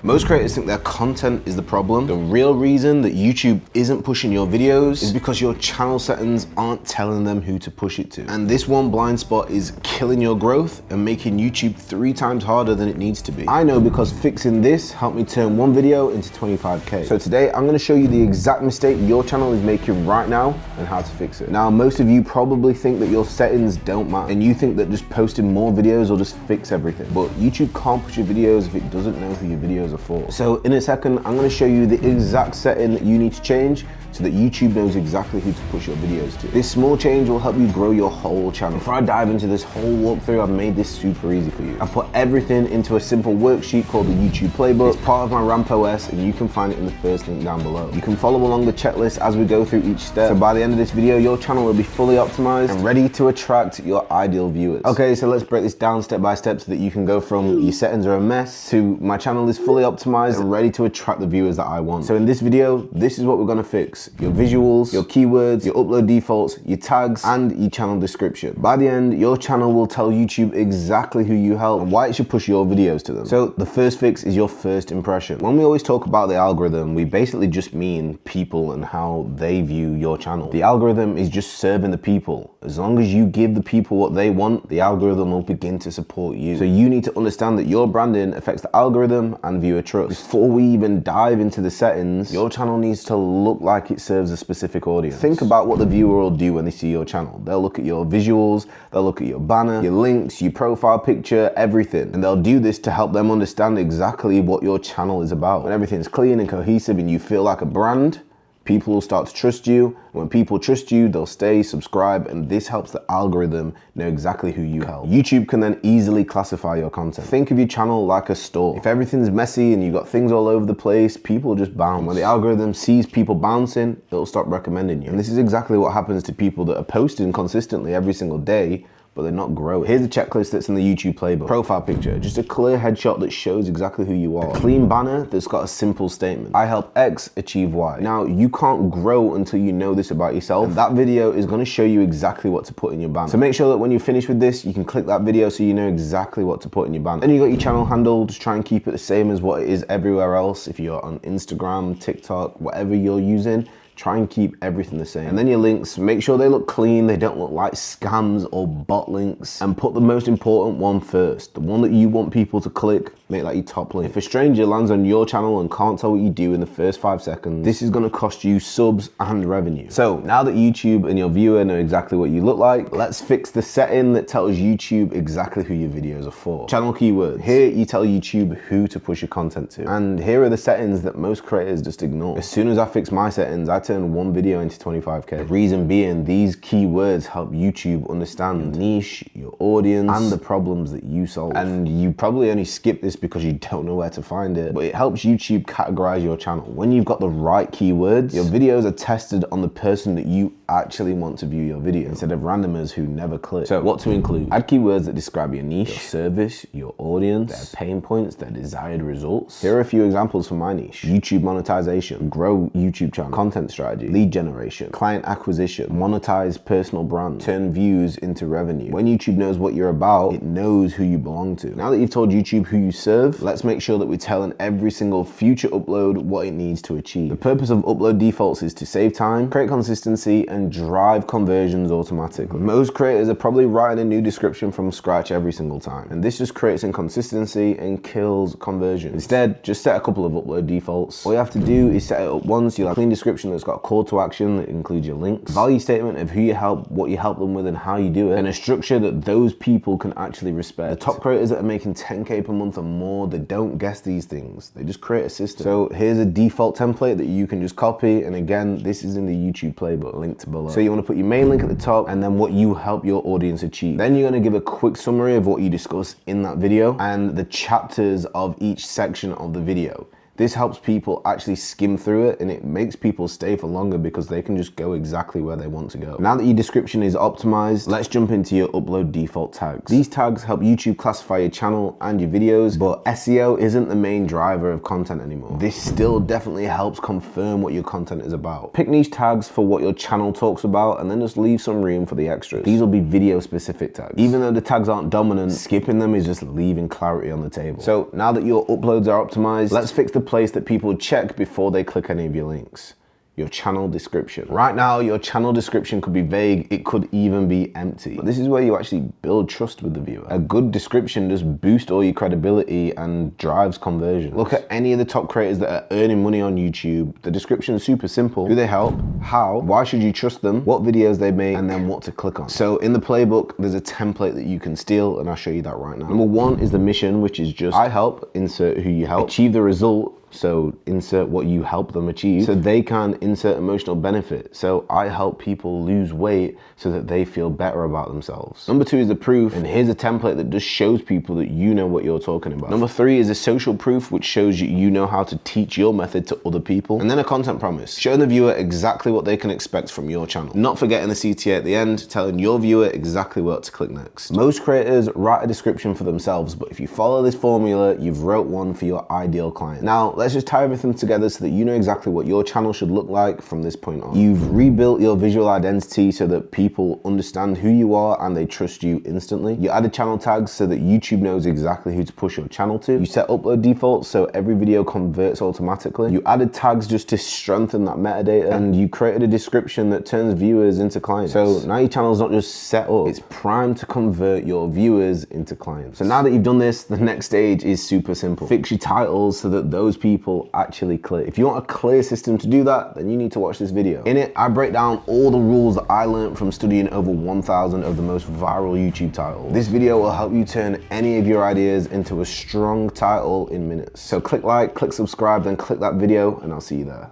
Most creators think their content is the problem. The real reason that YouTube isn't pushing your videos is because your channel settings aren't telling them who to push it to. And this one blind spot is killing your growth and making YouTube 3 times harder than it needs to be. I know because fixing this helped me turn one video into 25K. So today I'm gonna show you the exact mistake your channel is making right now and how to fix it. Now, most of you probably think that your settings don't matter and you think that just posting more videos will just fix everything. But YouTube can't push your videos if it doesn't know who your videos are for. So in a second, I'm going to show you the exact setting that you need to change so that YouTube knows exactly who to push your videos to. This small change will help you grow your whole channel. Before I dive into this whole walkthrough, I've made this super easy for you. I've put everything into a simple worksheet called the YouTube Playbook. It's part of my Ramp OS and you can find it in the first link down below. You can follow along the checklist as we go through each step. So by the end of this video, your channel will be fully optimized and ready to attract your ideal viewers. Okay, so let's break this down step by step so that you can go from your settings are a mess to my channel is fully optimized and ready to attract the viewers that I want. So in this video, this is what we're gonna fix. Your visuals, your keywords, your upload defaults, your tags, and your channel description. By the end, your channel will tell YouTube exactly who you help and why it should push your videos to them. So the first fix is your first impression. When we always talk about the algorithm, we basically just mean people and how they view your channel. The algorithm is just serving the people. As long as you give the people what they want, the algorithm will begin to support you. So you need to understand that your branding affects the algorithm and viewer trust. Before we even dive into the settings, your channel needs to look like it serves a specific audience. Think about what the viewer will do when they see your channel. They'll look at your visuals, they'll look at your banner, your links, your profile picture, everything. And they'll do this to help them understand exactly what your channel is about. When everything's clean and cohesive and you feel like a brand, people will start to trust you. When people trust you, they'll stay, subscribe, and this helps the algorithm know exactly who you help. YouTube can then easily classify your content. Think of your channel like a store. If everything's messy and you've got things all over the place, people just bounce. When the algorithm sees people bouncing, it'll stop recommending you. And this is exactly what happens to people that are posting consistently every single day, but they're not growing. Here's the checklist that's in the YouTube Playbook. Profile picture, just a clear headshot that shows exactly who you are. A clean banner that's got a simple statement. I help X achieve Y. Now, you can't grow until you know this about yourself. And that video is gonna show you exactly what to put in your banner. So make sure that when you finish with this, you can click that video so you know exactly what to put in your banner. Then you got your channel handle, just try and keep it the same as what it is everywhere else. If you're on Instagram, TikTok, whatever you're using, try and keep everything the same. And then your links, make sure they look clean, they don't look like scams or bot links, and put the most important one first. The one that you want people to click, make that your top link. If a stranger lands on your channel and can't tell what you do in the first 5 seconds, this is gonna cost you subs and revenue. So now that YouTube and your viewer know exactly what you look like, let's fix the setting that tells YouTube exactly who your videos are for. Channel keywords. Here you tell YouTube who to push your content to. And here are the settings that most creators just ignore. As soon as I fix my settings, I turn one video into 25K. The reason being, these keywords help YouTube understand your niche, your audience, and the problems that you solve. And you probably only skip this because you don't know where to find it, but it helps YouTube categorize your channel. When you've got the right keywords, your videos are tested on the person that you actually want to view your video instead of randomers who never click. So what to include? Add keywords that describe your niche, your service, your audience, their pain points, their desired results. Here are a few examples for my niche. YouTube monetization, grow YouTube channel, content strategy, lead generation, client acquisition, monetize personal brand, turn views into revenue. When YouTube knows what you're about, it knows who you belong to. Now that you've told YouTube who you serve, let's make sure that we're telling every single future upload what it needs to achieve. The purpose of upload defaults is to save time, create consistency, and drive conversions automatically. Most creators are probably writing a new description from scratch every single time, and this just creates inconsistency and kills conversion. Instead, just set a couple of upload defaults. All you have to do is set it up once. You'll have a clean description that's got a call to action that includes your links, value statement of who you help, what you help them with, and how you do it, and a structure that those people can actually respect. The top creators that are making 10K per month or more, they don't guess these things. They just create a system. So here's a default template that you can just copy, and again, this is in the YouTube Playbook, linked below. So you want to put your main link at the top and then what you help your audience achieve. Then you're going to give a quick summary of what you discuss in that video and the chapters of each section of the video. This helps people actually skim through it, and it makes people stay for longer because they can just go exactly where they want to go. Now that your description is optimized, let's jump into your upload default tags. These tags help YouTube classify your channel and your videos, but SEO isn't the main driver of content anymore. This still definitely helps confirm what your content is about. Pick niche tags for what your channel talks about, and then just leave some room for the extras. These will be video specific tags. Even though the tags aren't dominant, skipping them is just leaving clarity on the table. So now that your uploads are optimized, let's fix the place that people check before they click any of your links. Your channel description. Right now, your channel description could be vague, it could even be empty. But this is where you actually build trust with the viewer. A good description just boosts all your credibility and drives conversion. Look at any of the top creators that are earning money on YouTube. The description is super simple. Who they help, how, why should you trust them, what videos they make, and then what to click on. So in the playbook, there's a template that you can steal, and I'll show you that right now. Number one is the mission, which is just, I help, insert who you help, achieve the result, so insert what you help them achieve, so they can insert emotional benefit. So I help people lose weight so that they feel better about themselves. Number two is the proof, and here's a template that just shows people that you know what you're talking about. Number three is a social proof, which shows you know how to teach your method to other people. And then a content promise, showing the viewer exactly what they can expect from your channel. Not forgetting the CTA at the end, telling your viewer exactly what to click next. Most creators write a description for themselves, but if you follow this formula, you've wrote one for your ideal client. Now, let's just tie everything together so that you know exactly what your channel should look like from this point on. You've rebuilt your visual identity so that people understand who you are and they trust you instantly. You added channel tags so that YouTube knows exactly who to push your channel to. You set upload defaults so every video converts automatically. You added tags just to strengthen that metadata, and you created a description that turns viewers into clients. So now your channel's not just set up, it's primed to convert your viewers into clients. So now that you've done this, the next stage is super simple. Fix your titles so that those people actually click. If you want a clear system to do that, then you need to watch this video. In it, I break down all the rules that I learned from studying over 1,000 of the most viral YouTube titles. This video will help you turn any of your ideas into a strong title in minutes. So click like, click subscribe, then click that video, and I'll see you there.